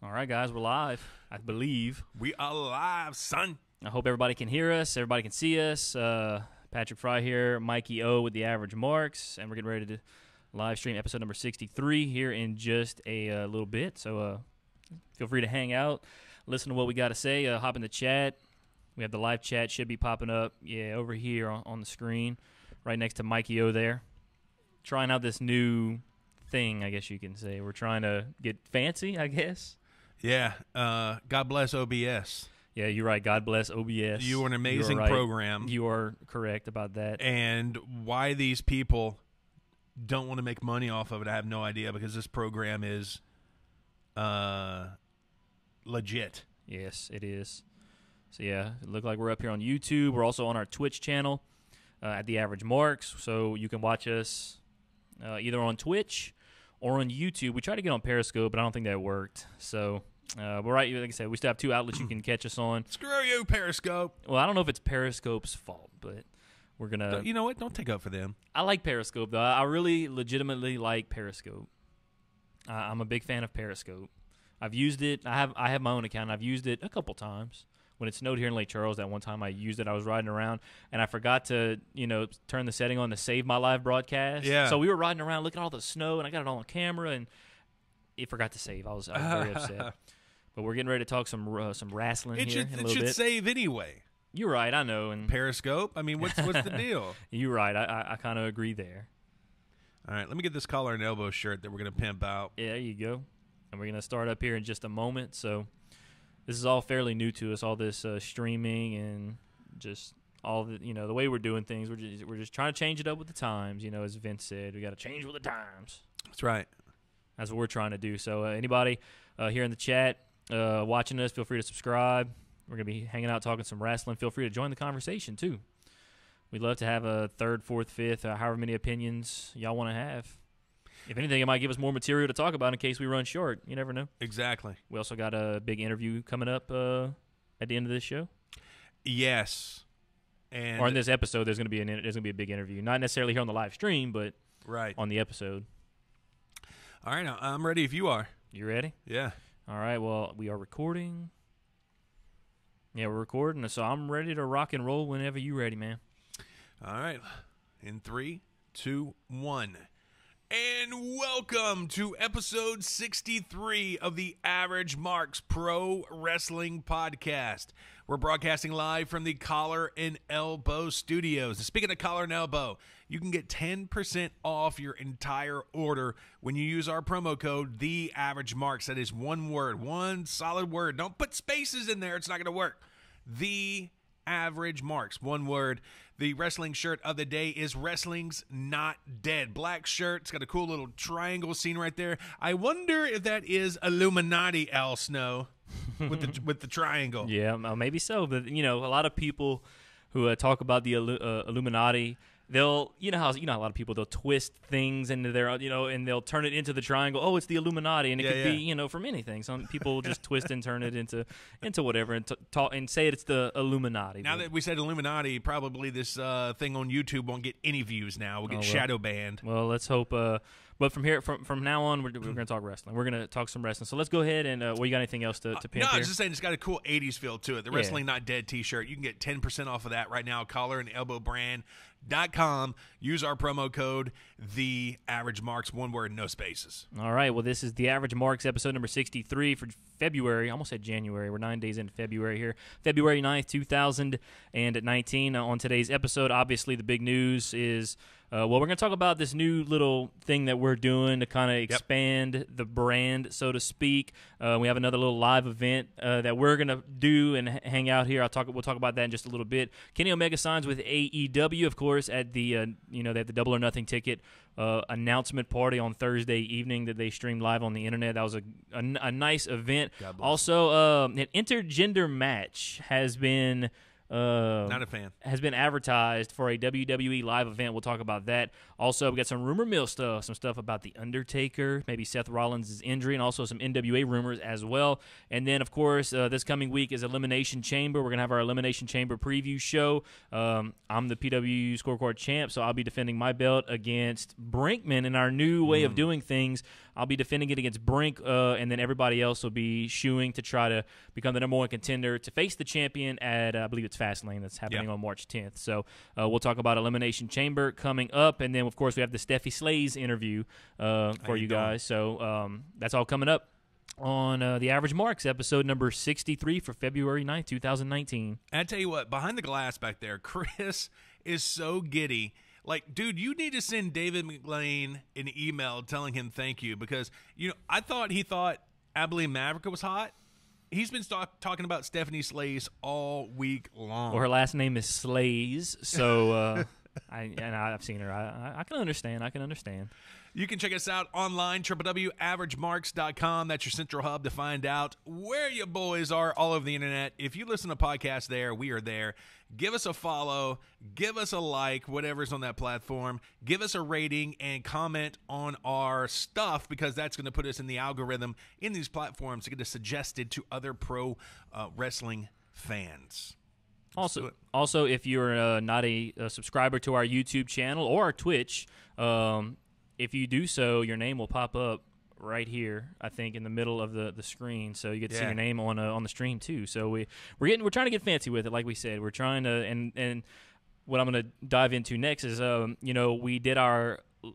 All right, guys, we're live, I believe. We are live, son. I hope everybody can hear us, everybody can see us. Patrick Fry here, Mikey O with the Average Marks, and we're getting ready to live stream episode number 63 here in just a little bit. So feel free to hang out, listen to what we got to say, hop in the chat. We have the live chat, should be popping up, over here on the screen, right next to Mikey O there. Trying out this new thing, I guess you can say. We're trying to get fancy, I guess. Yeah. God bless OBS. Yeah, you're right. God bless OBS. You are an amazing right. program. You are correct about that. And why these people don't want to make money off of it, I have no idea, because this program is legit. Yes, it is. So, yeah, it looked like we're up here on YouTube. We're also on our Twitch channel at The Average Marks, so you can watch us either on Twitch or on YouTube. We tried to get on Periscope, but I don't think that worked. So, we're right. Like I said, we still have two outlets you can catch us on. Screw you, Periscope. Well, I don't know if it's Periscope's fault, but we're going to... You know what? Don't take up for them. I like Periscope, though. I really legitimately like Periscope. I'm a big fan of Periscope. I've used it. I have my own account. I've used it a couple times. When it snowed here in Lake Charles, that one time I used it, I was riding around, and I forgot to, turn the setting on to save my live broadcast. Yeah. So we were riding around looking at all the snow, and I got it all on camera, and it forgot to save. I was very upset. But we're getting ready to talk some wrestling here in a little bit. It should save anyway. You're right, I know. And Periscope? I mean, what's the deal? You're right. I kind of agree there. All right, let me get this collar and elbow shirt that we're going to pimp out. Yeah, there you go. And we're going to start up here in just a moment, so... This is all fairly new to us, all this streaming and just all the, the way we're doing things. We're just trying to change it up with the times, as Vince said. We got to change with the times. That's right. That's what we're trying to do. So anybody here in the chat watching us, feel free to subscribe. We're going to be hanging out talking some wrestling. Feel free to join the conversation, too. We'd love to have a third, fourth, fifth, however many opinions y'all want to have. If anything, it might give us more material to talk about in case we run short. You never know. Exactly. We also got a big interview coming up at the end of this show. Yes. And or in this episode, there's going to be a big interview. Not necessarily here on the live stream, but right on the episode. All right, I'm ready if you are. You ready? Yeah. All right, well, we are recording. Yeah, we're recording, so I'm ready to rock and roll whenever you're ready, man. All right. In 3, 2, 1. And welcome to episode 63 of the Average Marks Pro Wrestling Podcast. We're broadcasting live from the Collar and Elbow Studios. And speaking of Collar and Elbow, you can get 10% off your entire order when you use our promo code, The Average Marks. That is one word, one solid word. Don't put spaces in there. It's not going to work. The Average Marks, one word. The wrestling shirt of the day is Wrestling's Not Dead. Black shirt. It's got a cool little triangle scene right there. I wonder if that is Illuminati, Al Snow, with the triangle. Yeah, maybe so. But, a lot of people who talk about the Illuminati, they'll, how a lot of people, they'll twist things into their, and they'll turn it into the triangle. Oh, it's the Illuminati. And it could be, from anything. Some people just twist and turn it into whatever and talk and say it's the Illuminati. Now that we said Illuminati, probably this thing on YouTube won't get any views now. We'll get shadow banned. Well, let's hope. But from now on, we're going to talk wrestling. We're going to talk some wrestling. So let's go ahead and you got anything else to pimp No, I here? was just saying it's got a cool 80s feel to it. The Wrestling Not Dead t-shirt. You can get 10% off of that right now. Collar and Elbow Brand.com. Use our promo code, The Average Marks. One word, no spaces. All right. Well, this is The Average Marks, episode number 63 for February. I almost said January. We're 9 days into February here. February 9th, 2019. On today's episode, obviously the big news is... we're going to talk about this new little thing that we're doing to kind of expand the brand, so to speak. We have another little live event that we're going to do and hang out here. We'll talk about that in just a little bit. Kenny Omega signs with AEW, of course, at the they had the Double or Nothing ticket announcement party on Thursday evening that they streamed live on the internet. That was a nice event. Also, an intergender match has been. Not a fan. Has been advertised for a WWE live event. We'll talk about that. Also, we got some rumor mill stuff, some stuff about The Undertaker, maybe Seth Rollins' injury, and also some NWA rumors as well. And then, of course, this coming week is Elimination Chamber. We're going to have our Elimination Chamber preview show. I'm the PW Scorecard champ, so I'll be defending my belt against Brinkman in our new way of doing things. I'll be defending it against Brink, and then everybody else will be shooing to try to become the number one contender to face the champion at, I believe it's Fastlane that's happening on March 10th. So we'll talk about Elimination Chamber coming up, and then, of course, we have the Steffi Slays interview for you guys. So that's all coming up on the Average Marks, episode number 63 for February 9th, 2019. And I tell you what, behind the glass back there, Chris is so giddy. Like, dude, you need to send David McLean an email telling him thank you, because, I thought he thought Abilene Maverick was hot. He's been talking about Stephanie Slays all week long. Well, her last name is Slays, so I've seen her. I can understand. You can check us out online, www.averagemarks.com. That's your central hub to find out where you boys are all over the internet. If you listen to podcasts there, we are there. Give us a follow. Give us a like, whatever's on that platform. Give us a rating and comment on our stuff, because that's going to put us in the algorithm in these platforms to get us suggested to other pro wrestling fans. Also, if you're not a subscriber to our YouTube channel or our Twitch, if you do so, your name will pop up right here, I think, in the middle of the screen, so you get to see your name on the stream too. So we're trying to get fancy with it, like we said. We're trying to, and what I'm going to dive into next is,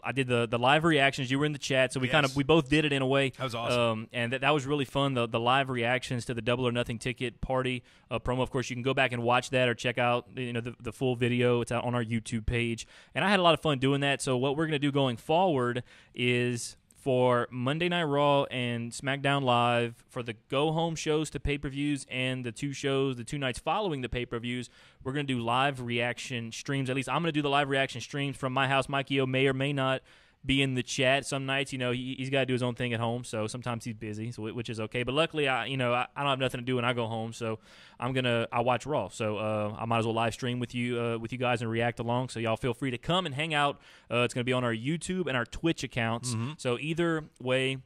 I did the live reactions. You were in the chat, so we both did it in a way. That was awesome. And that was really fun, the live reactions to the Double or Nothing ticket party promo. Of course, you can go back and watch that or check out the full video. It's out on our YouTube page. And I had a lot of fun doing that. So what we're going to do going forward is, for Monday Night Raw and SmackDown Live, for the go-home shows to pay-per-views and the two nights following the pay-per-views, we're going to do live reaction streams. At least I'm going to do the live reaction streams from my house. Mikey O may or may not be in the chat some nights. He's got to do his own thing at home, so sometimes he's busy, which is okay. But luckily, I don't have nothing to do when I go home, so I watch Raw. So I might as well live stream with you guys and react along. So y'all feel free to come and hang out. It's going to be on our YouTube and our Twitch accounts. Mm-hmm. So either way,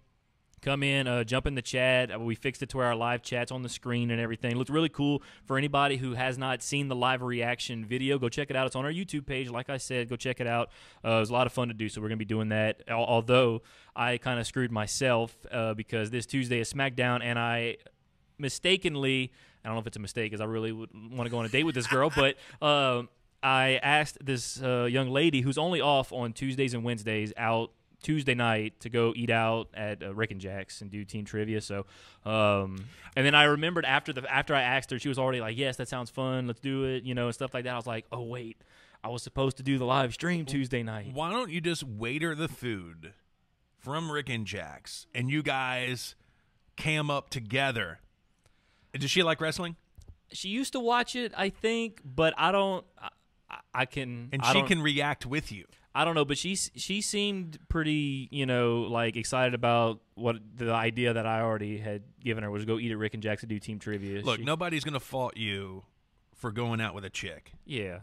come in, jump in the chat. We fixed it to where our live chat's on the screen and everything. It looks really cool. For anybody who has not seen the live reaction video, go check it out. It's on our YouTube page. Like I said, go check it out. It was a lot of fun to do, so we're going to be doing that. Although I kind of screwed myself because this Tuesday is SmackDown, and I mistakenly, I don't know if it's a mistake because I really would want to go on a date with this girl, but I asked this young lady who's only off on Tuesdays and Wednesdays out Tuesday night to go eat out at Rick and Jack's and do team trivia. So, and then I remembered after I asked her, she was already like, "Yes, that sounds fun. Let's do it," and stuff like that. I was like, "Oh wait, I was supposed to do the live stream Tuesday night." Why don't you just waiter the food from Rick and Jack's and you guys cam up together? Does she like wrestling? She used to watch it, I think, but I don't. I can. And she can react with you. I don't know, but she seemed pretty, like excited about what the idea that I already had given her was go eat at Rick and Jack's to do team trivia. Look, nobody's going to fault you for going out with a chick. Yeah.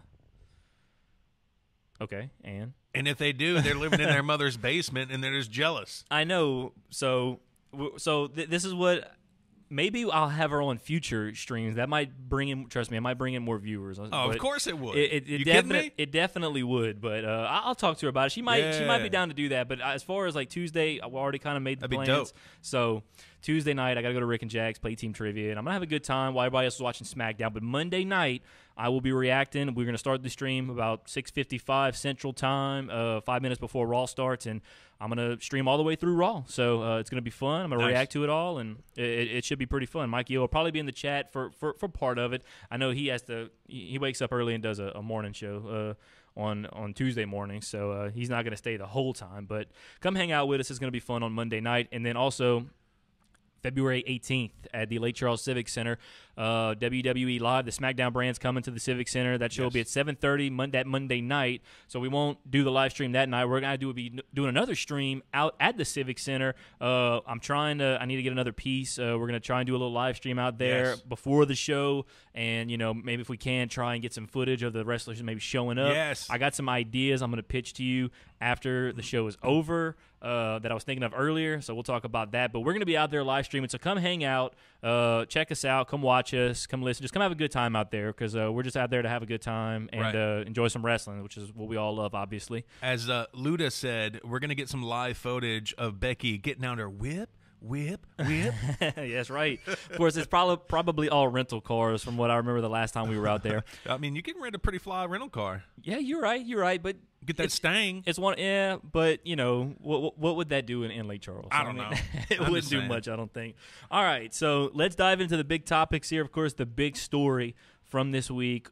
Okay, and if they do, they're living in their mother's basement and they're just jealous. I know. So this is what. Maybe I'll have her on future streams. That might bring in, trust me, it might bring in more viewers. Oh, of course it would. You kidding me? It definitely would, but I'll talk to her about it. She might be down to do that, but as far as like Tuesday, I already kind of made the plans. That'd be dope. So Tuesday night, I got to go to Rick and Jack's, play team trivia, and I'm going to have a good time while everybody else is watching SmackDown. But Monday night, I will be reacting. We're going to start the stream about 6:55 Central Time, 5 minutes before Raw starts, and I'm going to stream all the way through Raw. So it's going to be fun. I'm going to react to it all, and it should be pretty fun. Mikey will probably be in the chat for part of it. I know he wakes up early and does a morning show on Tuesday morning, so he's not going to stay the whole time. But come hang out with us. It's going to be fun on Monday night. And then also February 18th at the Lake Charles Civic Center, WWE Live, the SmackDown brand's coming to the Civic Center. That show will be at 7:30 that Monday night, so we won't do the live stream that night. We're going to be doing another stream out at the Civic Center. I need to get another piece. We're going to try and do a little live stream out there before the show, and maybe if we can, try and get some footage of the wrestlers maybe showing up. Yes. I got some ideas I'm going to pitch to you after the show is over that I was thinking of earlier. So we'll talk about that. But we're going to be out there live streaming. So come hang out. Check us out. Come watch us. Come listen. Just come have a good time out there because we're just out there to have a good time and enjoy some wrestling, which is what we all love, obviously. As Luda said, we're going to get some live footage of Becky getting out her whip. Yes, right. Of course, it's probably all rental cars from what I remember the last time we were out there. I mean, you can rent a pretty fly rental car. Yeah, you're right. But get that Stang. It's one, yeah. But you know, what would that do in Lake Charles? I don't know. It wouldn't do much, I don't think. All right, so let's dive into the big topics here. Of course, the big story from this week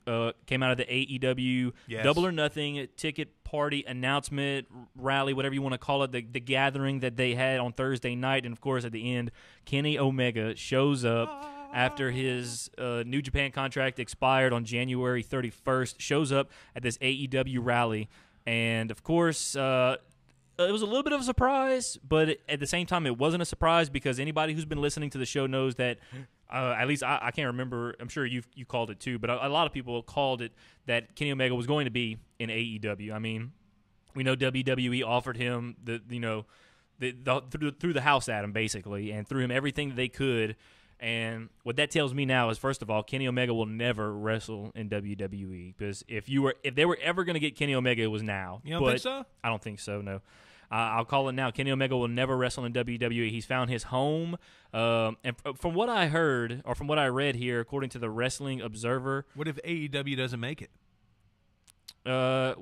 came out of the AEW Double or Nothing ticket party announcement rally, whatever you want to call it, the gathering that they had on Thursday night. And, of course, at the end, Kenny Omega shows up after his New Japan contract expired on January 31st, shows up at this AEW rally. And, of course, it was a little bit of a surprise, but at the same time, it wasn't a surprise because anybody who's been listening to the show knows that at least I can't remember. I'm sure you called it too, but a lot of people called it that Kenny Omega was going to be in AEW. I mean, we know WWE offered him through the house at him basically, and threw him everything that they could. And what that tells me now is, first of all, Kenny Omega will never wrestle in WWE because if they were ever going to get Kenny Omega, it was now. You don't think so? I don't think so. No. I'll call it now. Kenny Omega will never wrestle in WWE. He's found his home. And from what I heard, or from what I read here, according to the Wrestling Observer. What if AEW doesn't make it? I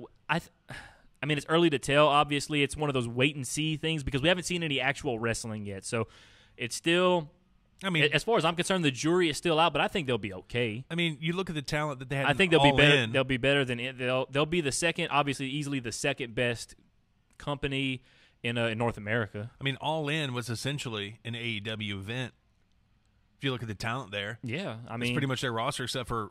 mean, it's early to tell. Obviously, it's one of those wait-and-see things because we haven't seen any actual wrestling yet. So it's still... I mean, as far as I'm concerned, the jury is still out, but I think they'll be okay. I mean, you look at the talent that they had. I think they'll be better. They'll be better than it. They'll be the second, obviously, easily the second best company in North America. I mean, All In was essentially an AEW event. If you look at the talent there, yeah, I mean, it's pretty much their roster except for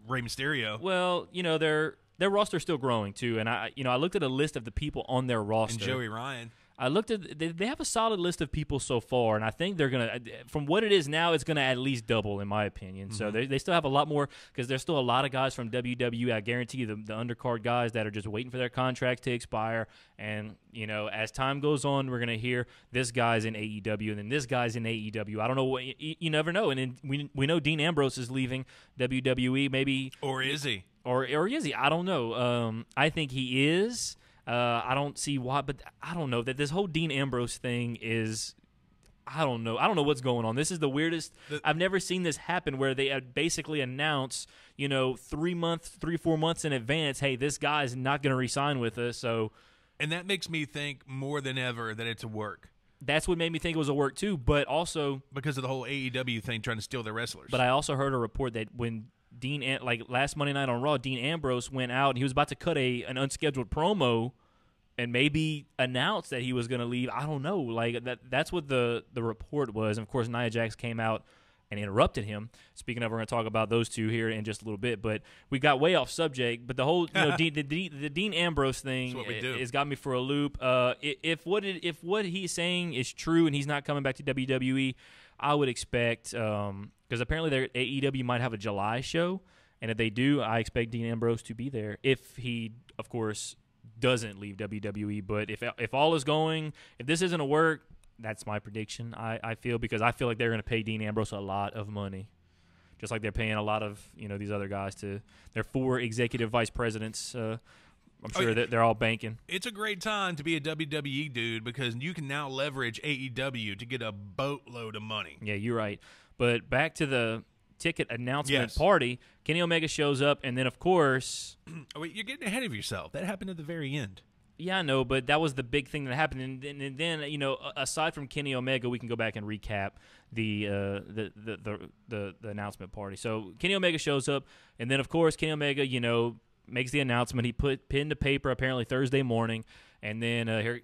Rey Mysterio. Well, you know, their roster's still growing too, and I looked at a list of the people on their roster. And Joey Ryan. I looked at they have a solid list of people so far, and I think they're gonna, from what it is now, it's gonna at least double in my opinion. Mm-hmm. So they still have a lot more because there's still a lot of guys from WWE. I guarantee you the undercard guys that are just waiting for their contracts to expire. And you know, as time goes on, we're gonna hear this guy's in AEW and then this guy's in AEW. I don't know what you never know. And then we know Dean Ambrose is leaving WWE, maybe, or is he? Or is he? I don't know. I think he is. I don't see why, but I don't know that this whole Dean Ambrose thing is. I don't know. I don't know what's going on. This is the weirdest. I've never seen this happen where they basically announce, 3 months, 3-4 months in advance, hey, this guy's not going to re-sign with us. So, and that makes me think more than ever that it's a work. That's what made me think it was a work too, but also because of the whole AEW thing trying to steal their wrestlers. But I also heard a report that when last Monday night on Raw, Dean Ambrose went out and he was about to cut an unscheduled promo and maybe announce that he was going to leave. I don't know. That's what the report was. And of course, Nia Jax came out and interrupted him. Speaking of, we're going to talk about those two here in just a little bit, but we got way off subject. But the whole, the Dean Ambrose thing has got me for a loop. If what he's saying is true and he's not coming back to WWE, I would expect because apparently their AEW might have a July show, and if they do, I expect Dean Ambrose to be there. If he, of course, doesn't leave WWE, but if all is going, if this isn't a work, that's my prediction. I feel because I feel like they're going to pay Dean Ambrose a lot of money, just like they're paying a lot of these other guys to their 4 executive vice presidents. I'm sure that they're all banking. It's a great time to be a WWE dude because you can now leverage AEW to get a boatload of money. Yeah, you're right. But back to the ticket announcement party, Kenny Omega shows up, and then, of course... Wait, you're getting ahead of yourself. That happened at the very end. Yeah, I know, but that was the big thing that happened. And then aside from Kenny Omega, we can go back and recap the announcement party. So Kenny Omega shows up, and then, of course, Kenny Omega, makes the announcement. He put pen to paper apparently Thursday morning, and then here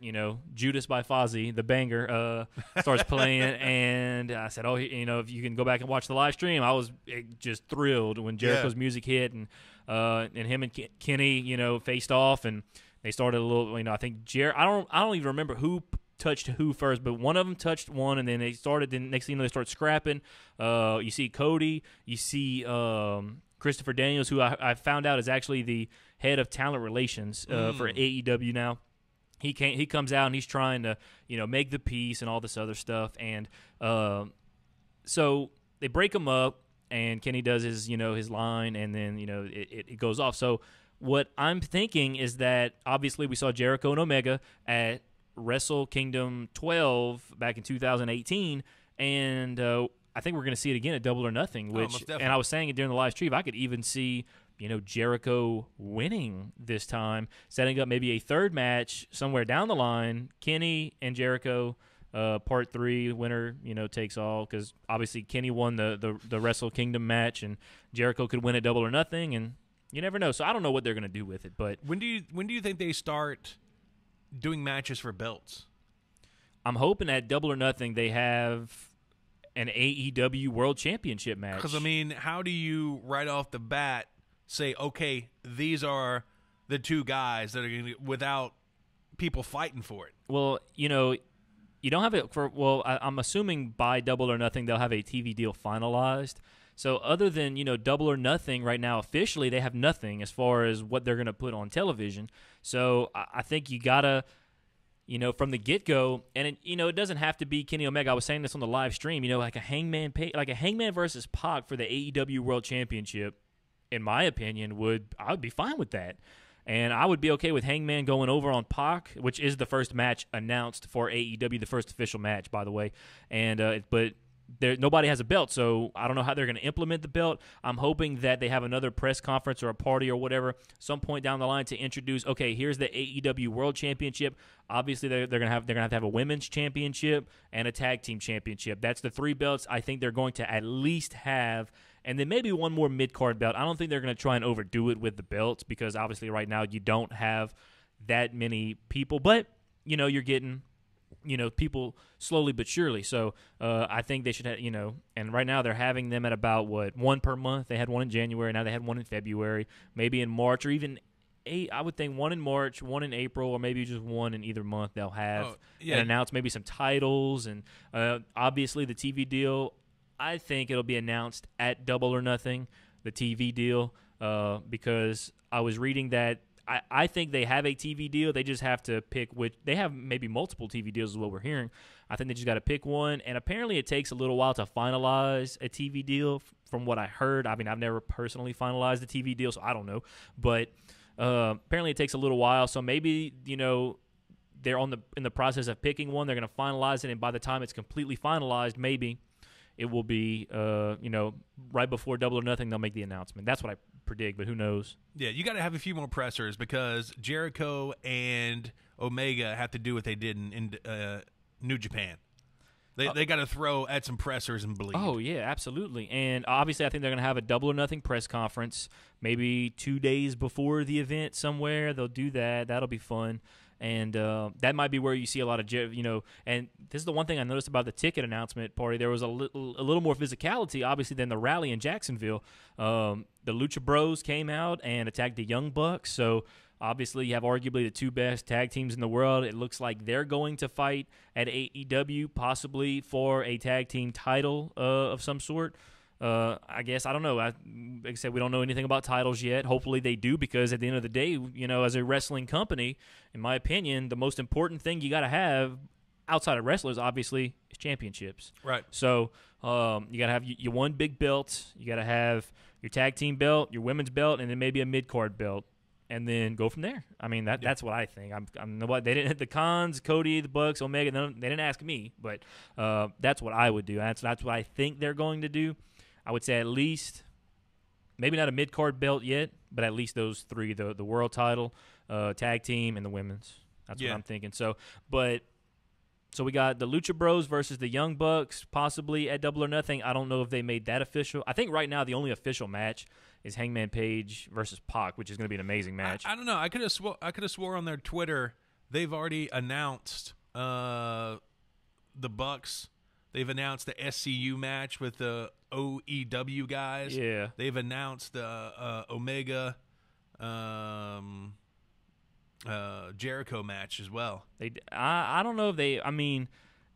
Judas by Fozzy, the banger, starts playing, and I said, if you can go back and watch the live stream, I was just thrilled when Jericho's music hit, and him and Kenny faced off, and they started a little. I think I don't even remember who touched who first, but one of them touched one, and then they started. Then next thing they start scrapping. You see Cody, you see Christopher Daniels, who I found out is actually the head of talent relations for AEW now. He comes out and he's trying to make the peace and all this other stuff, and so they break him up, and Kenny does his his line, and then it goes off. So what I'm thinking is that obviously we saw Jericho and Omega at Wrestle Kingdom 12 back in 2018, and I think we're going to see it again at Double or Nothing. Which, and I was saying it during the live stream, I could even see Jericho winning this time, setting up maybe a third match somewhere down the line. Kenny and Jericho, part 3, winner takes all, because obviously Kenny won the Wrestle Kingdom match, and Jericho could win at Double or Nothing, and you never know. So I don't know what they're going to do with it. But when do you think they start doing matches for belts? I'm hoping at Double or Nothing they have an AEW World Championship match. Because, I mean, how do you right off the bat say, okay, these are the two guys that are going to, without people fighting for it? Well, you don't have it for, I'm assuming by Double or Nothing they'll have a TV deal finalized. So other than, Double or Nothing right now, officially they have nothing as far as what they're going to put on television. So I think you got to, from the get-go, and it doesn't have to be Kenny Omega. I was saying this on the live stream, like a Hangman versus Pac for the AEW World Championship, in my opinion, I would be fine with that. And I would be okay with Hangman going over on Pac, which is the first match announced for AEW, the first official match, by the way. And but nobody has a belt, so I don't know how they're going to implement the belt. I'm hoping that they have another press conference or a party or whatever some point down the line to introduce, okay, here's the AEW World Championship. Obviously, they're going to have to have a women's championship and a tag team championship. That's the 3 belts I think they're going to at least have, and then maybe one more mid-card belt. I don't think they're going to try and overdo it with the belts, because obviously right now you don't have that many people, but you're getting people slowly but surely. So I think they should have, and right now they're having them at about, one per month. They had one in January. Now they had one in February, maybe in March, or even I would think one in March, one in April, or maybe just one in either month they'll have and announce maybe some titles. And obviously the TV deal, I think it'll be announced at Double or Nothing, the TV deal, because I was reading that I think they have a TV deal. They just have to pick which. They have maybe multiple TV deals is what we're hearing. I think they just got to pick one. And apparently it takes a little while to finalize a TV deal from what I heard. I mean, I've never personally finalized a TV deal, so I don't know. But apparently it takes a little while. So maybe, they're in the process of picking one. They're going to finalize it. And by the time it's completely finalized, maybe it will be, right before Double or Nothing, they'll make the announcement. That's what I predict, but who knows? Yeah, you got to have a few more pressers, because Jericho and Omega have to do what they did in New Japan. They got to add some pressers and bleed. Oh, yeah, absolutely. And obviously I think they're going to have a Double or Nothing press conference maybe 2 days before the event somewhere. They'll do that. That'll be fun. And that might be where you see a lot of, and this is the one thing I noticed about the ticket announcement party. There was a little more physicality, obviously, than the rally in Jacksonville. The Lucha Bros came out and attacked the Young Bucks. So obviously you have arguably the 2 best tag teams in the world. It looks like they're going to fight at AEW, possibly for a tag team title of some sort. I guess, I don't know. Like I said, we don't know anything about titles yet. Hopefully they do, because at the end of the day, as a wrestling company, in my opinion, the most important thing you got to have outside of wrestlers, obviously, is championships. Right. So you got to have your one big belt. You got to have your tag team belt, your women's belt, and then maybe a mid-card belt, and then go from there. I mean, that's what I think. They didn't hit the Khans, Cody, the Bucks, Omega. They didn't ask me, but that's what I would do. That's what I think they're going to do. I would say at least, maybe not a mid-card belt yet, but at least those 3, the world title, tag team, and the women's. That's what I'm thinking. So we got the Lucha Bros versus the Young Bucks, possibly at Double or Nothing. I don't know if they made that official. I think right now the only official match is Hangman Page versus Pac, which is going to be an amazing match. I don't know. I could have swore on their Twitter they've already announced the Bucks. They've announced the SCU match with the OEW guys. Yeah. They've announced the Omega Jericho match as well. I don't know if they. I mean,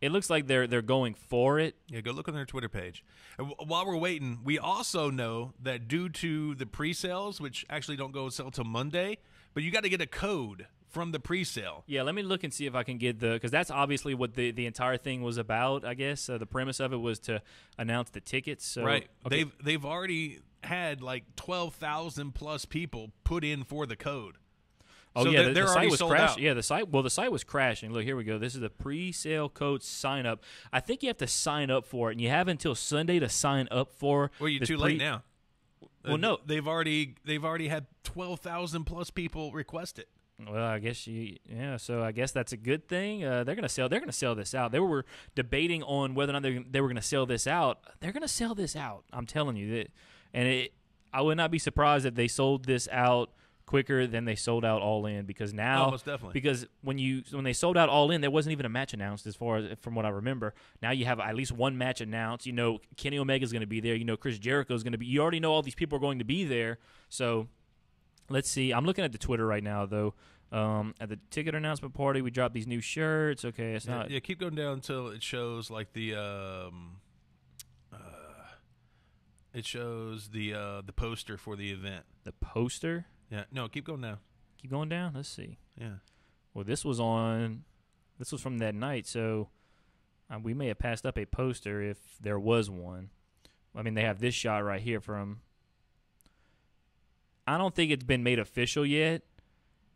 it looks like they're going for it. Yeah, go look on their Twitter page. And while we're waiting, we also know that due to the pre-sales, which actually don't go sell till Monday, but you got to get a code from the pre-sale. Yeah, let me look and see if I can get because that's obviously what the entire thing was about. I guess the premise of it was to announce the tickets. So, Right. okay. They've already had like 12,000 plus people put in for the code. Oh So yeah, they're the site already was sold crashing. out. Yeah, the site was crashing. Look, here we go. This is the pre-sale code sign up. I think you have to sign up for it, and you have until Sunday to sign up for. Well, you're this too late now. Well, no. They've already had 12,000 plus people request it. Well, I guess so I guess that's a good thing. They're gonna sell this out. They were debating on whether or not they were gonna sell this out. They're gonna sell this out. I'm telling you that, I would not be surprised if they sold this out quicker than they sold out All In, because now, most definitely. because when they sold out All In, there wasn't even a match announced from what I remember. Now you have at least one match announced. You know, Kenny Omega's going to be there. You know, Chris Jericho's going to be. You already know all these people are going to be there. So let's see. I'm looking at the Twitter right now though. At the ticket announcement party, we dropped these new shirts. Okay, it's not. Yeah, keep going down until it shows like the poster for the event. The poster. Yeah, no, keep going down. Keep going down. Let's see. Yeah. Well, this was from that night, so we may have passed up a poster if there was one. I mean, they have this shot right here from. I don't think it's been made official yet,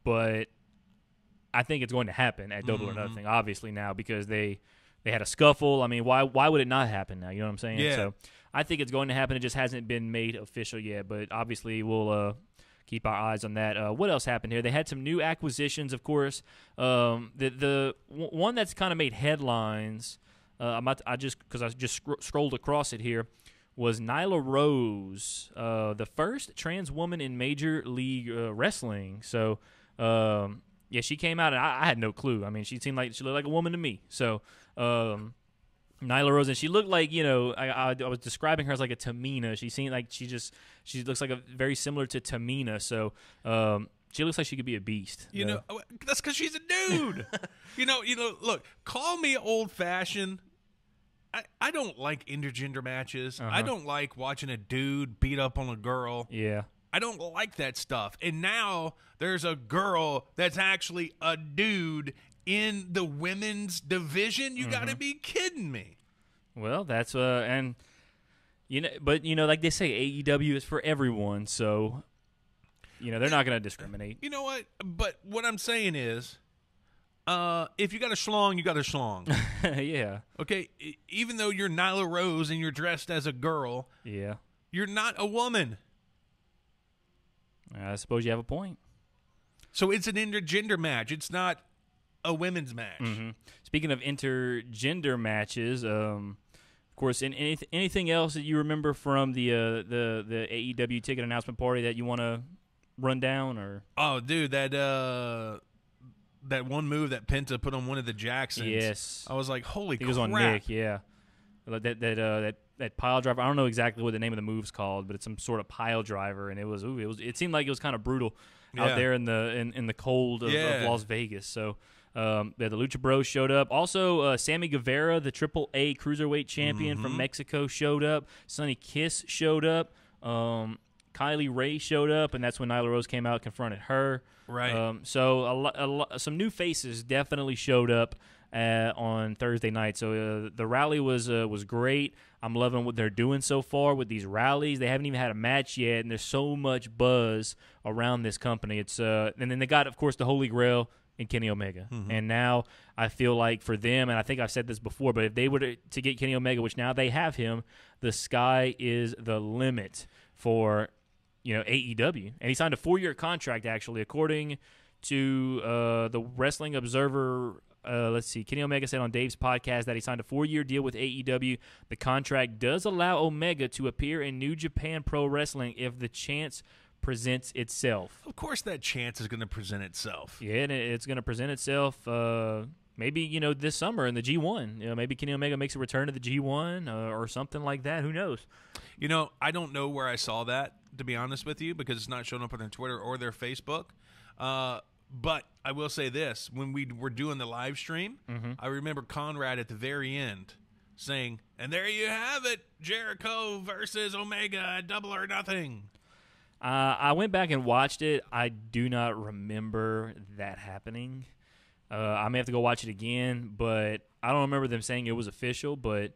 but I think it's going to happen at Double or Nothing, obviously now, because they had a scuffle. I mean, why would it not happen now? You know what I'm saying? Yeah. So I think it's going to happen. It just hasn't been made official yet, but obviously we'll keep our eyes on that. What else happened here? They had some new acquisitions, of course. The one that's kind of made headlines, I just scrolled across it here, was Nyla Rose, the first trans woman in Major League Wrestling. So, yeah, she came out, and I had no clue. I mean, she looked like a woman to me. So, Nyla Rose, and she looked like, you know, I was describing her as like a Tamina. She seemed like she looks like a very similar to Tamina. So she looks like she could be a beast. You know, that's because she's a dude. you know. Look, call me old fashioned. I don't like intergender matches. I don't like watching a dude beat up on a girl. Yeah. I don't like that stuff. And now there's a girl that's actually a dude in the women's division. You got to be kidding me. Well, that's and you know, but you know, like they say, AEW is for everyone, so you know they're not going to discriminate. You know what? But what I'm saying is, if you got a schlong, you got a schlong. Yeah. Okay. Even though you're Nyla Rose and you're dressed as a girl, Yeah. you're not a woman. I suppose you have a point. So it's an intergender match. It's not a women's match. Speaking of intergender matches, of course, anything else that you remember from the AEW ticket announcement party that you want to run down, or? Oh, dude, that one move that Penta put on one of the Jacksons. Yes, I was like, holy crap. It was on Nick, yeah. That pile driver. I don't know exactly what the name of the move's called, but it's some sort of pile driver, and it seemed like it was kind of brutal out there in the cold of Las Vegas. So. The Lucha Bros showed up. Also, Sammy Guevara, the AAA Cruiserweight Champion from Mexico, showed up. Sonny Kiss showed up. Kylie Ray showed up, and that's when Nyla Rose came out and confronted her. Right. So some new faces definitely showed up on Thursday night. So the rally was great. I'm loving what they're doing so far with these rallies. They haven't even had a match yet, and there's so much buzz around this company. It's and then they got, of course, the Holy Grail in Kenny Omega. And now I feel like for them, and I think I've said this before, but if they were to get Kenny Omega, which now they have him, the sky is the limit for, you know, AEW. And he signed a 4-year contract, actually, according to the Wrestling Observer. Let's see. Kenny Omega said on Dave's podcast that he signed a 4-year deal with AEW. The contract does allow Omega to appear in New Japan Pro Wrestling if the chance presents itself. Of course that chance is going to present itself. Yeah, and it's going to present itself maybe, you know, this summer in the G1. You know, maybe Kenny Omega makes a return to the G1 or something like that. Who knows? You know, I don't know where I saw that, to be honest with you, because it's not showing up on their Twitter or their Facebook. But I will say this. When we were doing the live stream, I remember Conrad at the very end saying, and there you have it, Jericho versus Omega at Double or Nothing. I went back and watched it. I do not remember that happening. I may have to go watch it again, but I don't remember them saying it was official. But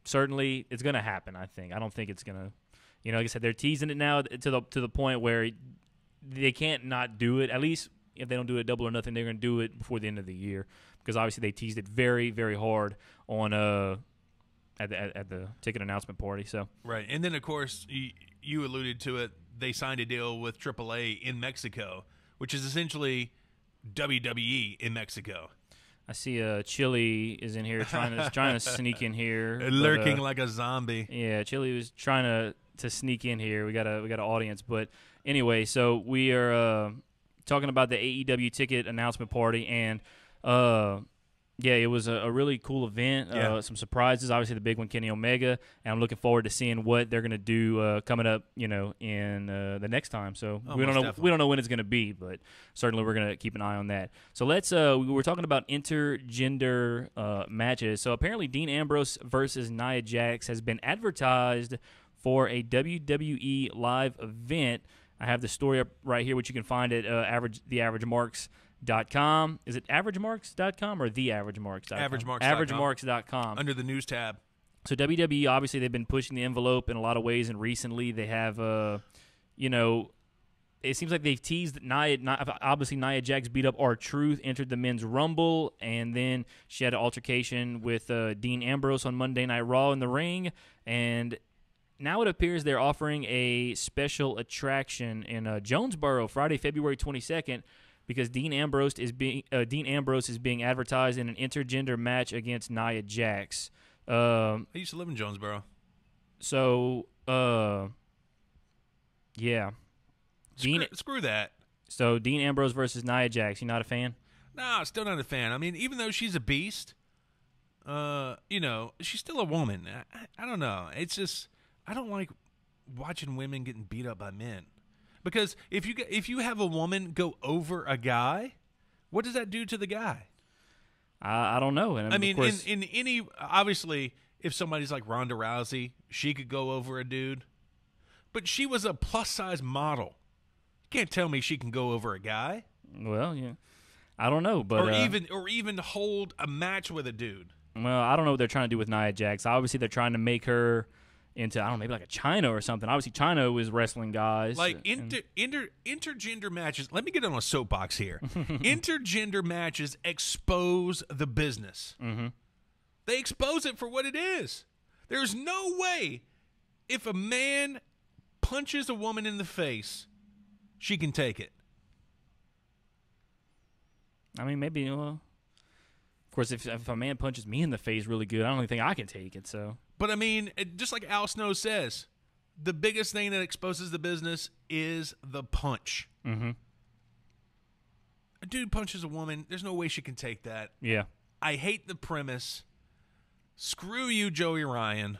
certainly, it's going to happen. I think. I don't think it's going to. Like I said, they're teasing it now to the point where they can't not do it. At least if they don't do it double or nothing, they're going to do it before the end of the year because obviously they teased it very, very hard on at the ticket announcement party. So right, and then of course you alluded to it. They signed a deal with AAA in Mexico, which is essentially WWE in Mexico. I see Chili is in here trying to sneak in here, lurking like a zombie. Yeah, Chili was trying to sneak in here. We got an audience, but anyway, so we are talking about the AEW ticket announcement party, and it was a really cool event. Some surprises, obviously the big one, Kenny Omega, and I'm looking forward to seeing what they're going to do coming up, in the next time. So we don't know when it's going to be, but certainly we're going to keep an eye on that. So let's we're talking about intergender matches. So apparently Dean Ambrose versus Nia Jax has been advertised for a WWE live event. I have the story up right here, which you can find at theaveragemarks.com. Is it averagemarks.com or theaveragemarks.com? Averagemarks.com. Under the news tab. So WWE, obviously, they've been pushing the envelope in a lot of ways, and recently they have, it seems like they've teased that obviously Nia Jax beat up R-Truth, entered the Men's Rumble, and then she had an altercation with Dean Ambrose on Monday Night Raw in the ring, and now it appears they're offering a special attraction in Jonesboro, Friday, February 22nd, because Dean Ambrose is being advertised in an intergender match against Nia Jax. I used to live in Jonesboro. So, yeah. Screw that. So Dean Ambrose versus Nia Jax. You not a fan? No, still not a fan. I mean, even though she's a beast, she's still a woman. I don't know. It's just I don't like watching women getting beat up by men. Because if you have a woman go over a guy, what does that do to the guy? I don't know. And I mean, of course, in any obviously, if somebody's like Ronda Rousey, she could go over a dude, but she was a plus size model. You can't tell me she can go over a guy. Well, yeah, I don't know, but or even hold a match with a dude. Well, I don't know what they're trying to do with Nia Jax. Obviously, they're trying to make her into, I don't know, maybe like a China or something. Obviously, China was wrestling guys. Like intergender matches. Let me get on a soapbox here. Intergender matches expose the business. Mm-hmm. They expose it for what it is. There's no way if a man punches a woman in the face, she can take it. I mean, maybe, of course, if a man punches me in the face really good, I don't even think I can take it, so. But, I mean, just like Al Snow says, the biggest thing that exposes the business is the punch. Mm-hmm. A dude punches a woman. There's no way she can take that. Yeah. I hate the premise. Screw you, Joey Ryan.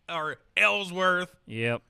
Or Ellsworth. Yep.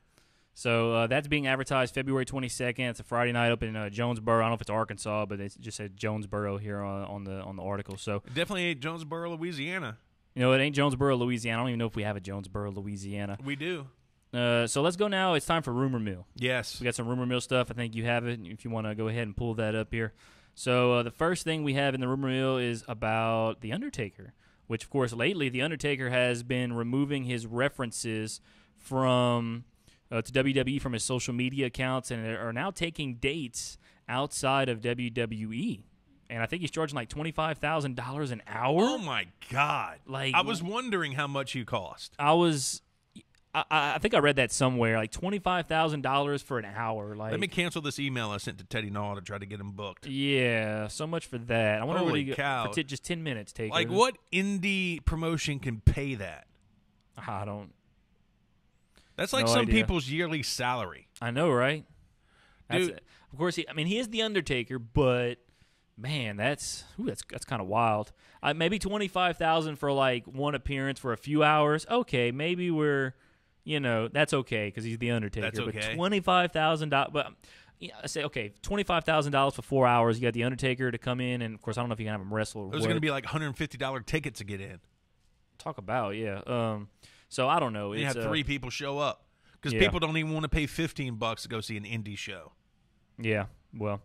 So that's being advertised February 22nd. It's a Friday night up in Jonesboro. I don't know if it's Arkansas, but it just said Jonesboro here on the article. So definitely ain't Jonesboro, Louisiana. It ain't Jonesboro, Louisiana. I don't even know if we have a Jonesboro, Louisiana. We do. So let's go now. It's time for Rumor Mill. Yes. We got some Rumor Mill stuff. I think you have it if you want to go ahead and pull that up here. So the first thing we have in the Rumor Mill is about The Undertaker, which, of course, lately The Undertaker has been removing his references from to WWE from his social media accounts and are now taking dates outside of WWE. And I think he's charging like $25,000 an hour. Oh, my God. Like, I was wondering how much he cost. I think I read that somewhere, like $25,000 for an hour. Like, let me cancel this email I sent to Teddy Nall to try to get him booked. Yeah, so much for that. I wonder what he cow. For just 10 minutes. Take like, what indie promotion can pay that? I don't. That's like some people's yearly salary. I know, right? Dude. Of course, he is the Undertaker, but man, that's kind of wild. Maybe $25,000 for like one appearance for a few hours. Okay, maybe that's okay because he's the Undertaker. That's okay. But $25,000, but I say okay, $25,000 for 4 hours. You got the Undertaker to come in, and of course, I don't know if you can have him wrestle. Those are going to be like $150 tickets to get in. Talk about So I don't know. You have 3 people show up. because people don't even want to pay $15 to go see an indie show. Yeah, well,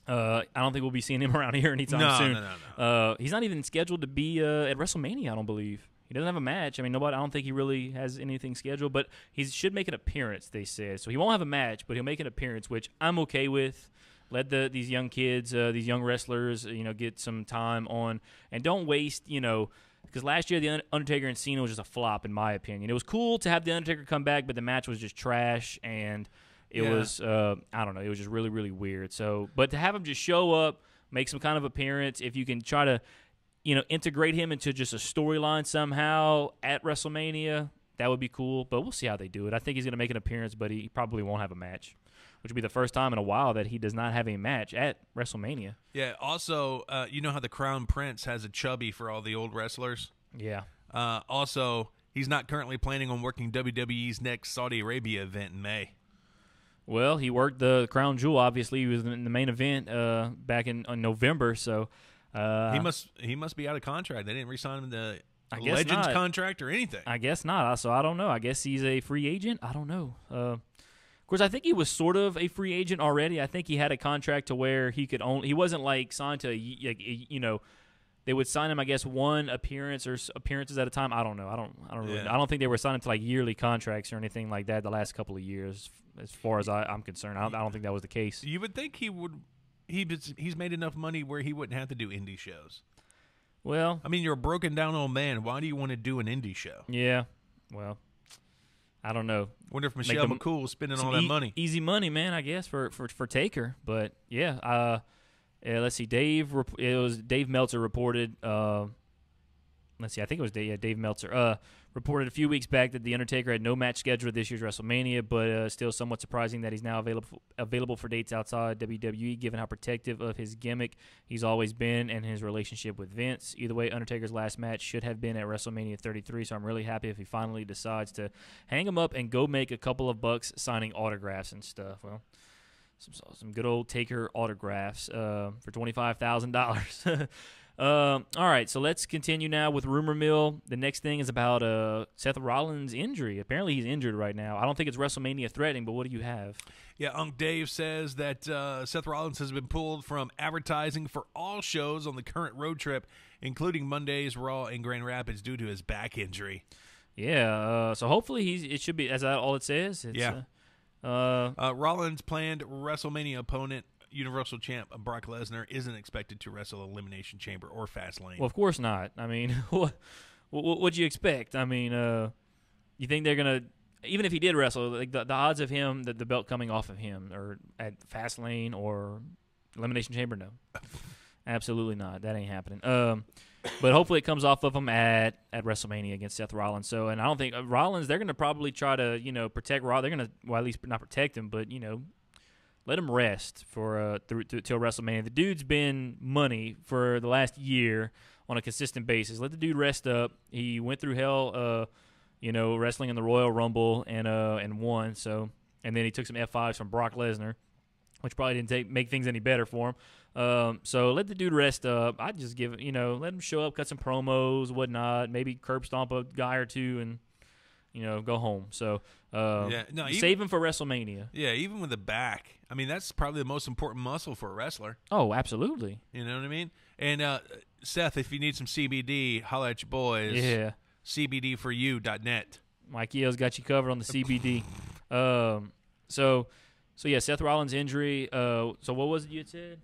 I don't think we'll be seeing him around here anytime soon. No. He's not even scheduled to be at WrestleMania, I don't believe. He doesn't have a match. I mean, I don't think he really has anything scheduled, but he should make an appearance, they said. So he won't have a match, but he'll make an appearance, which I'm okay with. Let these young kids, these young wrestlers, get some time on, and don't waste, because last year the Undertaker and Cena was just a flop, in my opinion. It was cool to have the Undertaker come back, but the match was just trash, and it was, I don't know, it was just really, really weird. So, but to have him just show up, make some kind of appearance, if you can try to, integrate him into just a storyline somehow at WrestleMania, that would be cool. But we'll see how they do it. I think he's going to make an appearance, but he probably won't have a match, which would be the first time in a while that he does not have a match at WrestleMania. Yeah, also, you know how the Crown Prince has a chubby for all the old wrestlers? Yeah. Also, he's not currently planning on working WWE's next Saudi Arabia event in May. Well, he worked the Crown Jewel, obviously. He was in the main event back in November, so... he must be out of contract. They didn't re-sign him the Legends not. Contract or anything. I guess not. So I don't know. I guess he's a free agent. I don't know. Of course, I think he was sort of a free agent already. I think he had a contract to where he could only. He wasn't like signed to they would sign him, I guess, one appearance or appearances at a time. I don't know. I don't really. I don't think they were signing to like yearly contracts or anything like that the last couple of years, as far as I'm concerned. I don't think that was the case. You would think he would. He's made enough money where he wouldn't have to do indie shows. Well, I mean, you're a broken down old man. Why do you want to do an indie show? Yeah, well, I don't know. Wonder if Michelle McCool was spending all that money. Easy money, man, I guess, for Taker. But yeah, let's see. Dave Meltzer reported. Let's see. I think it was Dave Meltzer reported a few weeks back that the Undertaker had no match scheduled at this year's WrestleMania, but still somewhat surprising that he's now available for dates outside WWE, given how protective of his gimmick he's always been and his relationship with Vince. Either way, Undertaker's last match should have been at WrestleMania 33, so I'm really happy if he finally decides to hang him up and go make a couple of bucks signing autographs and stuff. Well, some good old Taker autographs for $25,000. All right, so let's continue now with Rumor Mill. The next thing is about Seth Rollins' injury. Apparently he's injured right now. I don't think it's WrestleMania threatening, but what do you have? Yeah, Unc Dave says that Seth Rollins has been pulled from advertising for all shows on the current road trip, including Monday's Raw in Grand Rapids, due to his back injury. Yeah, so hopefully it should be, is that all it says? Rollins' planned WrestleMania opponent, Universal Champ Brock Lesnar, isn't expected to wrestle Elimination Chamber or Fastlane. Well, of course not. I mean, what'd you expect? I mean, you think they're going to, even if he did wrestle, like the odds of him, the belt coming off of him, or at Fastlane or Elimination Chamber, no. Absolutely not. That ain't happening. But hopefully it comes off of him at WrestleMania against Seth Rollins. So, and I don't think Rollins, they're going to probably try to, protect Raw. They're going to, well, at least not protect him, but, let him rest for till WrestleMania. The dude's been money for the last year on a consistent basis. Let the dude rest up. He went through hell, wrestling in the Royal Rumble and won. So, and then he took some F5s from Brock Lesnar, which probably didn't make things any better for him. So let the dude rest up. I'd just give it, let him show up, cut some promos, whatnot, maybe curb stomp a guy or two, and go home. So save him for WrestleMania. Yeah, even with the back. I mean, that's probably the most important muscle for a wrestler. Oh, absolutely. You know what I mean? And Seth, if you need some CBD, holla at your boys. Yeah. CBDforyou.net. Mike Yeo's got you covered on the CBD. So yeah, Seth Rollins' injury. So what was it you had said?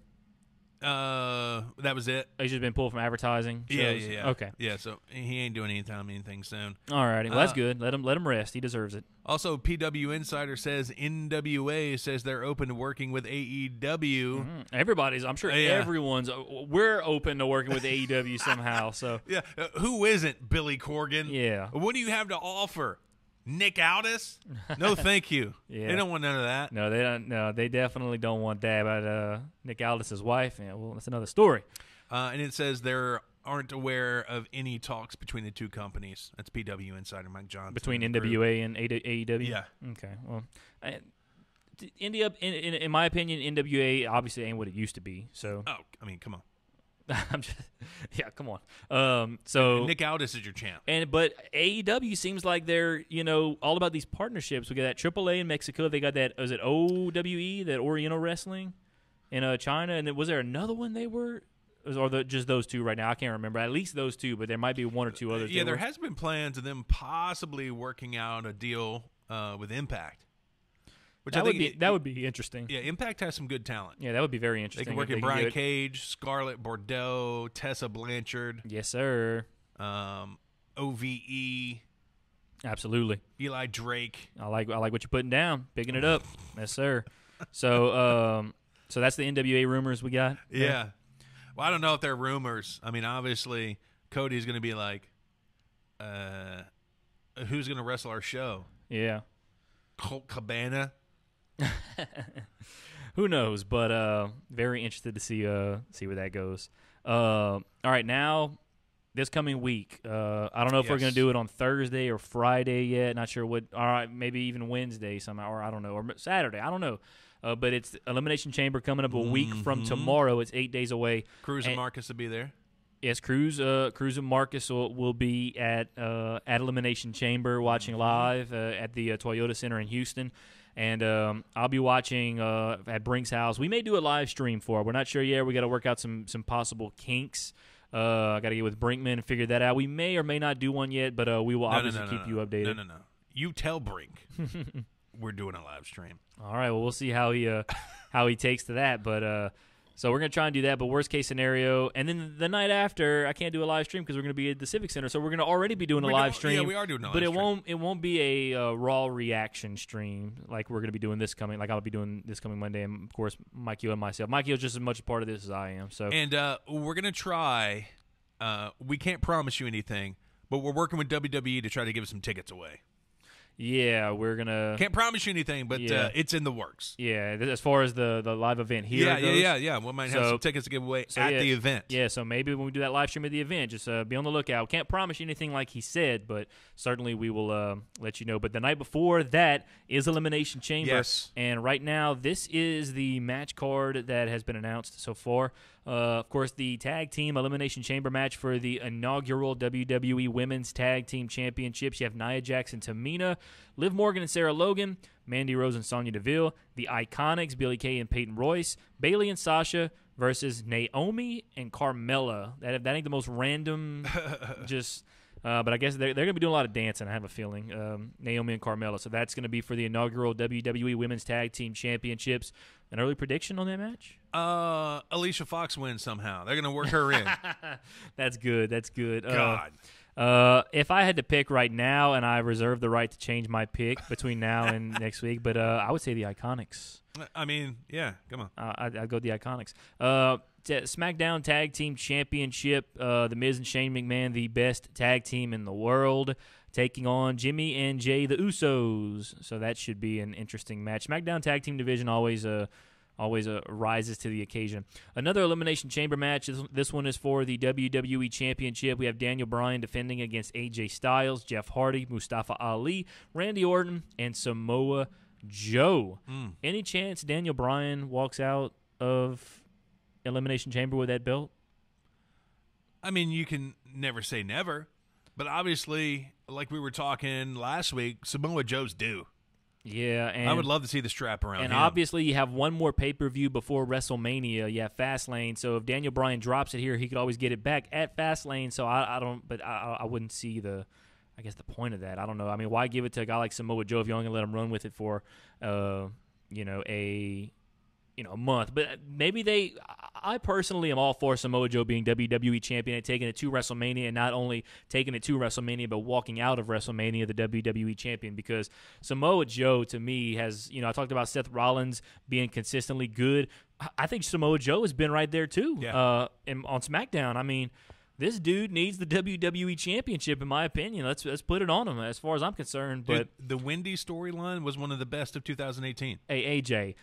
That was it. He's just been pulled from advertising. Yeah. Okay. Yeah, so he ain't doing anything soon. All righty. Well, that's good. Let him rest. He deserves it. Also, PW Insider says NWA says they're open to working with AEW. Everybody's. I'm sure everyone's. We're open to working with AEW somehow. So yeah. Who isn't? Billy Corgan. Yeah. What do you have to offer? Nick Aldis? No, thank you. Yeah. They don't want none of that. No, they don't. No, they definitely don't want that. But Nick Aldis' wife, yeah, well, that's another story. And it says they aren't aware of any talks between the two companies. That's PW Insider Mike Johnson. Between NWA and AEW? Yeah. Okay. Well, in my opinion, NWA obviously ain't what it used to be. So. Oh, I mean, come on. I'm just, yeah, come on. So Nick Aldis is your champ. but AEW seems like they're all about these partnerships. We got that AAA in Mexico. They got that. Was it OWE, that Oriental Wrestling in China? And then was there another one they were? Or just those two right now? I can't remember. At least those two, but there might be one or two others. Yeah, there has been plans of them possibly working out a deal with Impact. Which that would be interesting. Yeah, Impact has some good talent. Yeah, that would be very interesting. They can work in Brian Cage, Scarlett Bordeaux, Tessa Blanchard. Yes, sir. OVE. Absolutely. Eli Drake. I like what you're putting down. Picking it up. Yes, sir. So so that's the NWA rumors we got. Yeah. Well, I don't know if they're rumors. I mean, obviously, Cody's going to be like, who's going to wrestle our show? Yeah. Colt Cabana? Who knows? But very interested to see where that goes. All right, now this coming week, I don't know if we're going to do it on Thursday or Friday yet. Not sure what. All right, maybe even Wednesday somehow, or I don't know, or Saturday. I don't know. But it's Elimination Chamber coming up a week from tomorrow. It's 8 days away. Cruz and Marcus will be there. Yes, Cruz and Marcus will be at Elimination Chamber watching live at the Toyota Center in Houston. And I'll be watching at Brink's house. We may do a live stream for it. We're not sure yet. We got to work out some possible kinks. I got to get with Brinkman and figure that out. We may or may not do one yet, but we will obviously keep you updated. No. You tell Brink we're doing a live stream. All right. Well, we'll see how he takes to that. But so we're gonna try and do that. But worst case scenario, and then the night after, I can't do a live stream because we're gonna be at the Civic Center. So we're gonna already be doing a live stream. Yeah, we are doing a live stream. But it won't be a raw reaction stream like we're gonna be doing this coming. Like I'll be doing this coming Monday, and of course Mikey and myself. Mikey is just as much a part of this as I am. So and we're gonna try. We can't promise you anything, but we're working with WWE to try to give some tickets away. Yeah, we're gonna. Can't promise you anything, but it's in the works. Yeah, as far as the live event here. Yeah. We might have some tickets to give away at the event. Yeah, so maybe when we do that live stream at the event, just be on the lookout. Can't promise you anything like he said, but certainly we will let you know. But the night before that is Elimination Chamber. Yes. And right now, this is the match card that has been announced so far. Of course, the Tag Team Elimination Chamber match for the inaugural WWE Women's Tag Team Championships. You have Nia Jax and Tamina, Liv Morgan and Sarah Logan, Mandy Rose and Sonya Deville, the Iconics, Billie Kay and Peyton Royce, Bayley and Sasha versus Naomi and Carmella. That ain't the most random, just... but I guess they're going to be doing a lot of dancing, I have a feeling, Naomi and Carmella. So that's going to be for the inaugural WWE Women's Tag Team Championships. An early prediction on that match? Alicia Fox wins somehow. They're going to work her in. That's good. God. If I had to pick right now, and I reserve the right to change my pick between now and next week, but I would say the Iconics. I mean, yeah, come on. I'd go with the Iconics. SmackDown Tag Team Championship, The Miz and Shane McMahon, the best tag team in the world, taking on Jimmy and Jay, the Usos. So that should be an interesting match. SmackDown Tag Team division always rises to the occasion. Another Elimination Chamber match. This one is for the WWE Championship. We have Daniel Bryan defending against AJ Styles, Jeff Hardy, Mustafa Ali, Randy Orton, and Samoa Joe. Any chance Daniel Bryan walks out of Elimination Chamber with that belt? I mean, you can never say never, but obviously, like we were talking last week, Samoa Joe's due. Yeah, and I would love to see the strap around and him. Obviously, you have one more pay-per-view before WrestleMania. You have Fastlane, so if Daniel Bryan drops it here, he could always get it back at Fastlane. So I wouldn't see the point of that. I don't know. I mean, why give it to a guy like Samoa Joe if you're only going to let him run with it for, a month? But maybe I personally am all for Samoa Joe being WWE champion and taking it to WrestleMania, and not only taking it to WrestleMania, but walking out of WrestleMania the WWE champion, because Samoa Joe, to me, has, I talked about Seth Rollins being consistently good. I think Samoa Joe has been right there too. Yeah. On SmackDown. I mean, this dude needs the WWE championship, in my opinion. Let's put it on him, as far as I'm concerned. But the Wendy storyline was one of the best of 2018. Hey, AJ,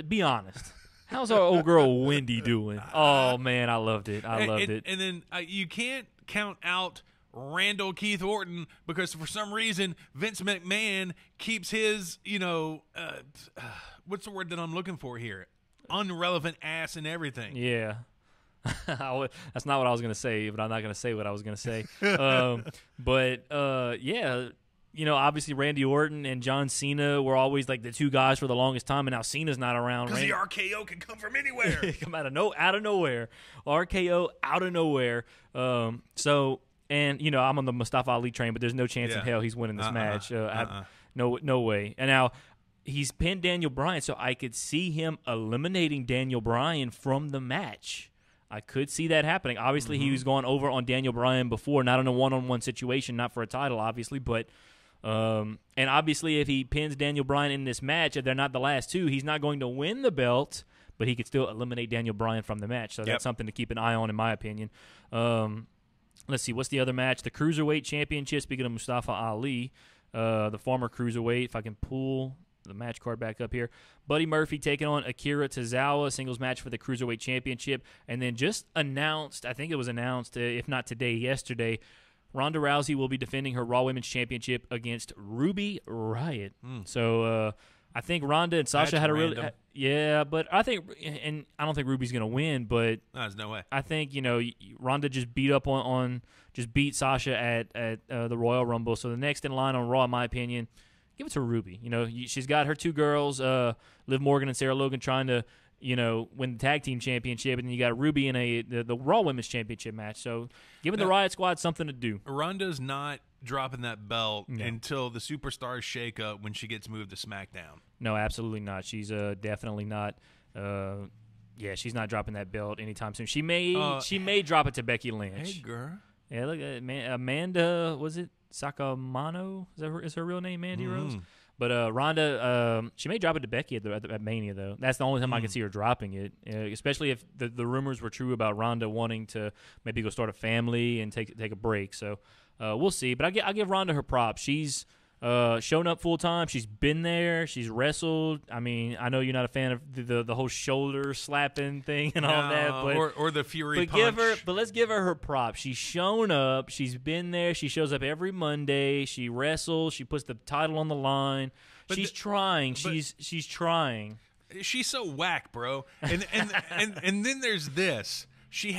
be honest. How's our old girl Wendy doing? Oh, man, I loved it. I loved it. And then you can't count out Randall Keith Orton because for some reason Vince McMahon keeps his, what's the word that I'm looking for here? Unrelevant ass and everything. Yeah. That's not what I was going to say, but I'm not going to say what I was going to say. Yeah, obviously Randy Orton and John Cena were always like the two guys for the longest time, and now Cena's not around. Because the RKO can come from anywhere. Come out of nowhere. RKO out of nowhere. And I'm on the Mustafa Ali train, but there's no chance in hell he's winning this match. No way. And now he's pinned Daniel Bryan, so I could see him eliminating Daniel Bryan from the match. I could see that happening. Obviously, he was going over on Daniel Bryan before, not in a one-on-one situation, not for a title, obviously, but and obviously if he pins Daniel Bryan in this match, if they're not the last two, he's not going to win the belt, but he could still eliminate Daniel Bryan from the match. So that's something to keep an eye on, in my opinion. Let's see, what's the other match? The Cruiserweight Championship, speaking of Mustafa Ali, the former Cruiserweight, if I can pull the match card back up here. Buddy Murphy taking on Akira Tozawa, singles match for the Cruiserweight Championship. And then just announced, I think it was announced, if not today, yesterday, Ronda Rousey will be defending her Raw Women's Championship against Ruby Riott. So I think Ronda and Sasha had a really but I think, and I don't think Ruby's going to win, but there's no way. I think Ronda just beat up just beat Sasha at the Royal Rumble. So the next in line on Raw, in my opinion, give it to Ruby. She's got her two girls, Liv Morgan and Sarah Logan, trying to win the tag team championship, and then you got Ruby in the Raw Women's Championship match. So giving the Riot Squad something to do. Ronda's not dropping that belt until the Superstars shake up when she gets moved to SmackDown. No, absolutely not. She's definitely not. She's not dropping that belt anytime soon. She may drop it to Becky Lynch. Hey, girl. Yeah, look at Amanda. Was it Sakamano? Is her real name Mandy Rose? But Ronda, she may drop it to Becky at Mania, though. That's the only time I can see her dropping it, especially if the rumors were true about Ronda wanting to maybe go start a family and take a break. So we'll see. But I give Ronda her props. She's shown up full time. She's been there. She's wrestled. I mean, I know you're not a fan of the whole shoulder slapping thing and all that, but or the Fury punch. But let's give her props. She's shown up. She's been there. She shows up every Monday. She wrestles. She puts the title on the line. But she's trying. She's trying. She's so whack, bro. And then there's this. She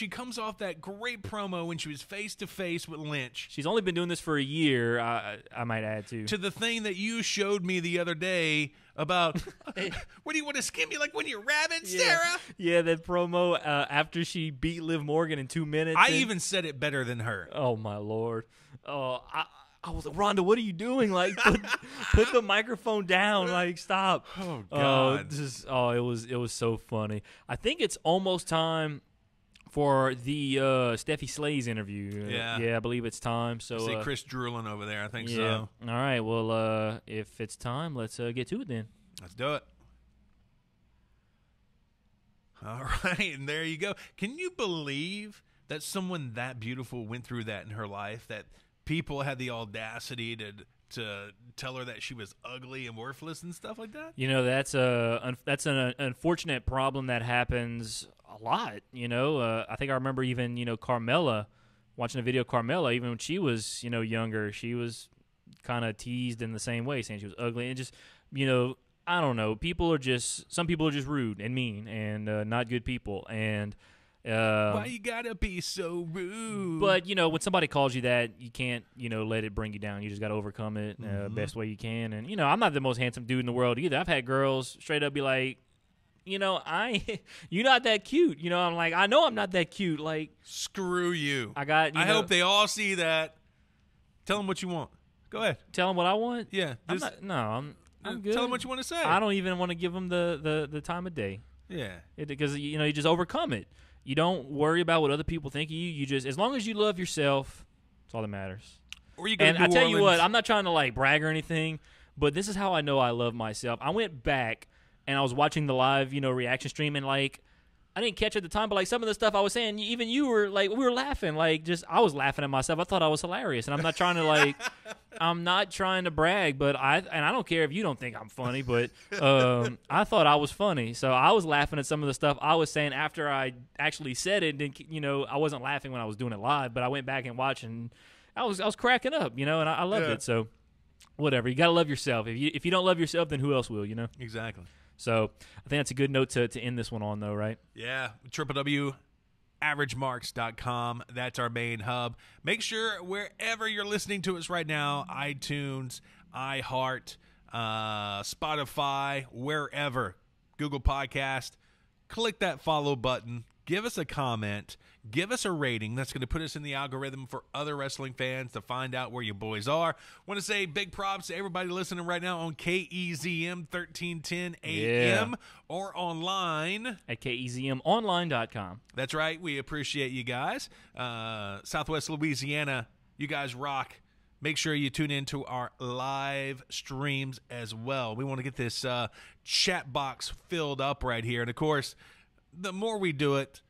comes off that great promo when she was face to face with Lynch. She's only been doing this for a year, I might add to the thing that you showed me the other day about what do you want to skim me like when you're rabid, Sarah? Yeah, that promo after she beat Liv Morgan in 2 minutes. I even said it better than her. Oh my Lord. Oh, I was like, Ronda, what are you doing? Like, put the microphone down. Like, stop. Oh God. It was so funny. I think it's almost time for the Steffi Slays interview. I believe it's time. So I see Chris drooling over there. I think so. All right. Well, if it's time, let's get to it then. Let's do it. All right, and there you go. Can you believe that someone that beautiful went through that in her life? That people had the audacity to tell her that she was ugly and worthless and stuff like that? That's an unfortunate problem that happens a lot. I think I remember even Carmella, watching a video of Carmella, even when she was younger, she was kind of teased in the same way, saying she was ugly, and just I don't know. Some people are just rude and mean and not good people, and why you gotta be so rude? But when somebody calls you that, you can't let it bring you down. You just got to overcome it best way you can. And I'm not the most handsome dude in the world either. I've had girls straight up be like, you're not that cute. I'm like, I know I'm not that cute. Like, screw you. I hope they all see that. Tell them what you want. Go ahead. Tell them what I want. Yeah. I'm good. Tell them what you want to say. I don't even want to give them the time of day. Yeah. Because you just overcome it. You don't worry about what other people think of you. You just, as long as you love yourself, that's all that matters. Or you go to New I tell you Orleans. what, I'm not trying to like brag or anything, but this is how I know I love myself. I went back and I was watching the live, reaction stream, and like I didn't catch at the time, but like some of the stuff I was saying, even you were like, we were laughing, like just I was laughing at myself. I thought I was hilarious, and I'm not trying to like, I'm not trying to brag, but I don't care if you don't think I'm funny, but I thought I was funny, so I was laughing at some of the stuff I was saying after I actually said it. And I wasn't laughing when I was doing it live, but I went back and watched, and I was cracking up, and I loved it. So whatever, you gotta love yourself. If you don't love yourself, then who else will? Exactly. So I think that's a good note to end this one on, though, right? Yeah. averagemarks.com. That's our main hub. Make sure wherever you're listening to us right now, iTunes, iHeart, Spotify, wherever, Google Podcast, click that follow button. Give us a comment. Give us a rating. That's going to put us in the algorithm for other wrestling fans to find out where you boys are. Want to say big props to everybody listening right now on KEZM 1310 AM or online at KEZMonline.com. That's right. We appreciate you guys. Southwest Louisiana, you guys rock. Make sure you tune into our live streams as well. We want to get this chat box filled up right here. And, of course, the more we do it,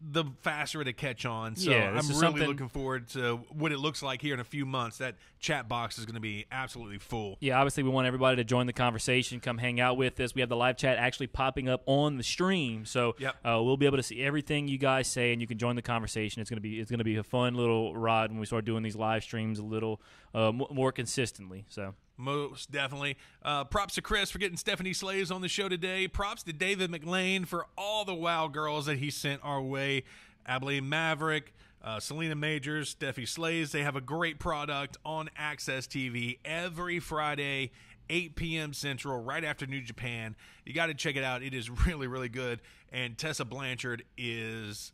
the faster it'll catch on. So I'm really looking forward to what it looks like here in a few months. That chat box is going to be absolutely full. Yeah, obviously we want everybody to join the conversation, come hang out with us. We have the live chat actually popping up on the stream, so we'll be able to see everything you guys say, and you can join the conversation. It's going to be a fun little ride when we start doing these live streams a little more consistently. So. Most definitely. Props to Chris for getting Stephanie Slaves on the show today. Props to David McLean for all the WoW girls that he sent our way. Abilene Maverick, Selena Majors, Steffi Slaves. They have a great product on Access TV every Friday, 8 p.m. Central, right after New Japan. You got to check it out. It is really, really good. And Tessa Blanchard is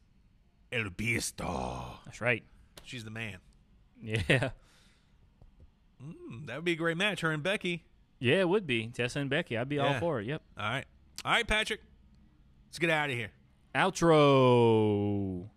El Bisto. That's right. She's the man. Yeah. That would be a great match, her and Becky. Yeah, it would be. Tessa and Becky. I'd be all for it. Yep. All right. All right, Patrick. Let's get out of here. Outro.